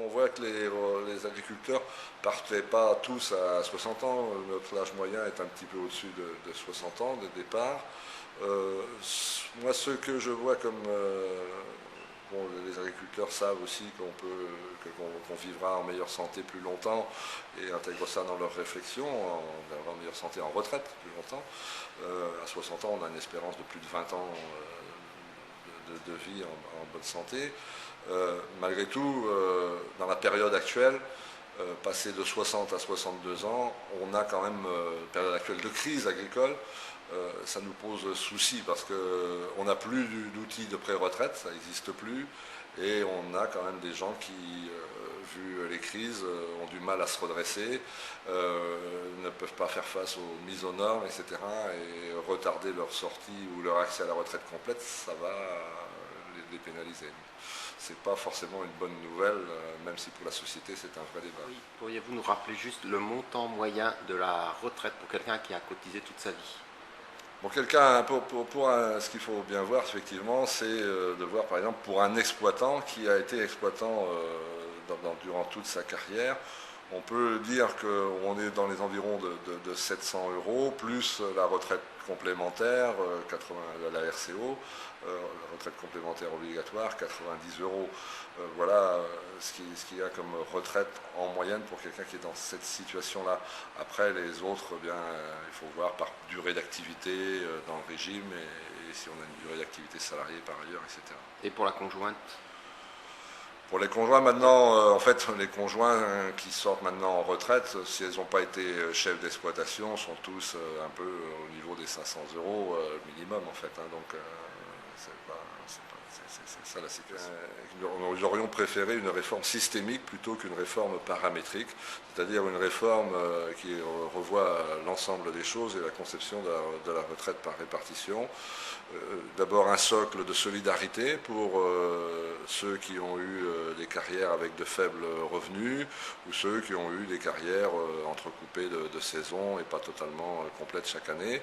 on voit que les agriculteurs partaient pas tous à 60 ans. Notre âge moyen est un petit peu au-dessus de 60 ans de départ. Moi, ce que je vois comme... bon, les agriculteurs savent aussi qu'on vivra en meilleure santé plus longtemps et intègrent ça dans leurs réflexions, d'avoir en meilleure santé en retraite plus longtemps. À 60 ans, on a une espérance de plus de 20 ans de vie en bonne santé. Malgré tout, dans la période actuelle, passé de 60 à 62 ans, on a quand même une période actuelle de crise agricole. Ça nous pose souci parce qu'on n'a plus d'outils de pré-retraite, ça n'existe plus, et on a quand même des gens qui, vu les crises, ont du mal à se redresser, ne peuvent pas faire face aux mises aux normes, etc. Et retarder leur sortie ou leur accès à la retraite complète, ça va les pénaliser. C'est pas forcément une bonne nouvelle, même si pour la société c'est un vrai débat. Oui. Pourriez-vous nous rappeler juste le montant moyen de la retraite pour quelqu'un qui a cotisé toute sa vie? Bon, quelqu'un, ce qu'il faut bien voir, effectivement, c'est de voir, par exemple, pour un exploitant qui a été exploitant durant toute sa carrière, on peut dire qu'on est dans les environs de 700 euros, plus la retraite complémentaire, 80, la RCO, la retraite complémentaire obligatoire, 90 euros. Voilà ce qu'il y a comme retraite en moyenne pour quelqu'un qui est dans cette situation-là. Après, les autres, eh bien, il faut voir par durée d'activité dans le régime et si on a une durée d'activité salariée par ailleurs, etc. Et pour la conjointe? Pour les conjoints maintenant, en fait, les conjoints qui sortent maintenant en retraite, si elles n'ont pas été chefs d'exploitation, sont tous un peu au niveau des 500 euros minimum, en fait. Hein, donc, c'est ça la situation. Nous aurions préféré une réforme systémique plutôt qu'une réforme paramétrique, c'est-à-dire une réforme qui revoit l'ensemble des choses et la conception de la retraite par répartition. D'abord un socle de solidarité pour ceux qui ont eu des carrières avec de faibles revenus ou ceux qui ont eu des carrières entrecoupées de saisons et pas totalement complètes chaque année.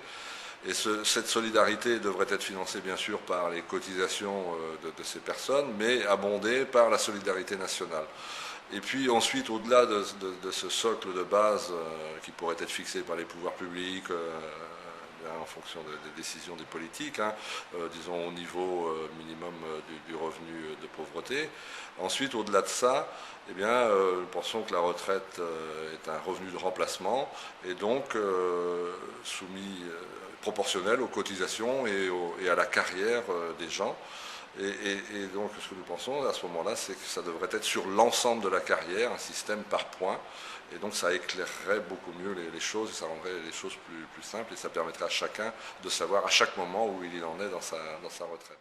Et cette solidarité devrait être financée bien sûr par les cotisations de ces personnes, mais abondée par la solidarité nationale. Et puis ensuite, au-delà de ce socle de base qui pourrait être fixé par les pouvoirs publics, en fonction des décisions des politiques, hein, disons au niveau minimum du revenu de pauvreté. Ensuite, au-delà de ça, eh bien, nous pensons que la retraite est un revenu de remplacement et donc soumis proportionnel aux cotisations et à la carrière des gens. Et donc ce que nous pensons à ce moment-là, c'est que ça devrait être sur l'ensemble de la carrière, un système par points. Et donc ça éclairerait beaucoup mieux les choses, et ça rendrait les choses plus simples, et ça permettrait à chacun de savoir à chaque moment où il en est dans sa retraite.